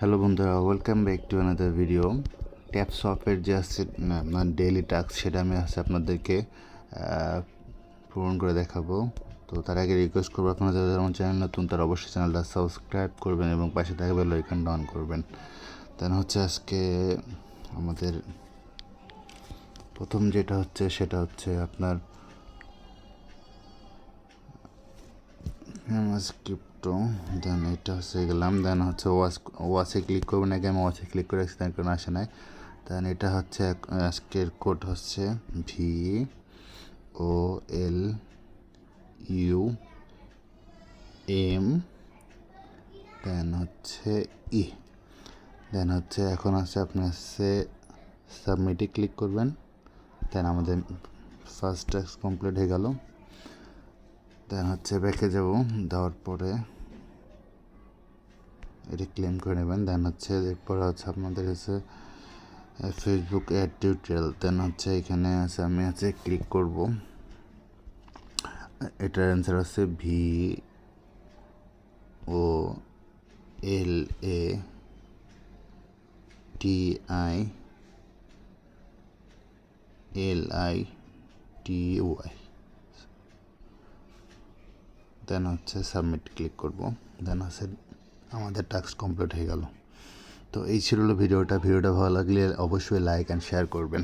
Hello বন্ধুরা, welcome back to another video. ট্যাপসপের যে আছে আপনার ডেইলি টাস্ক, সেটা আমি আপনাদেরকে পূরণ করে দেখাবো। তো তার আগে রিকোয়েস্ট করবো, আপনারা যারা আমার চ্যানেল নতুন তারা অবশ্যই চ্যানেলটা সাবস্ক্রাইব করবেন এবং পাশে থাকা বেল আইকনটা অন করবেন। দেন হচ্ছে আজকে আমাদের প্রথম যেটা হচ্ছে সেটা হচ্ছে আপনার ক্রিপ্টো। দেন এটা হচ্ছে গেলাম। দেন হচ্ছে ওয়াচে ক্লিক করবেন। আগে আমি ওয়াচে ক্লিক করে রাখছি, তার কোনো আসে নাই। দেন এটা হচ্ছে আজকের কোড হচ্ছে VOLUM, দেন হচ্ছে দেন হচ্ছে এখন হচ্ছে আপনি হচ্ছে সাবমিটে ক্লিক করবেন। দেন আমাদের ফার্স্ট টাস্ক কমপ্লিট হয়ে গেল। দেন হচ্ছে ব্যাকে যাব, দেওয়ার পরে এটা ক্লেম করে নেবেন। দেন হচ্ছে এরপর হচ্ছে আপনাদের হচ্ছে ফেসবুক অ্যাড টিউটোরিয়াল। দেন হচ্ছে এখানে আছে, আমি আছে ক্লিক করব। এটার অ্যান্সার হচ্ছে VOLATILITY। দেন হচ্ছে সাবমিট ক্লিক করব। দেন হচ্ছে আমাদের টাস্ক কমপ্লিট হয়ে গেল। তো এই ছিল ভিডিওটা ভালো লাগলে অবশ্যই লাইক অ্যান্ড শেয়ার করবেন।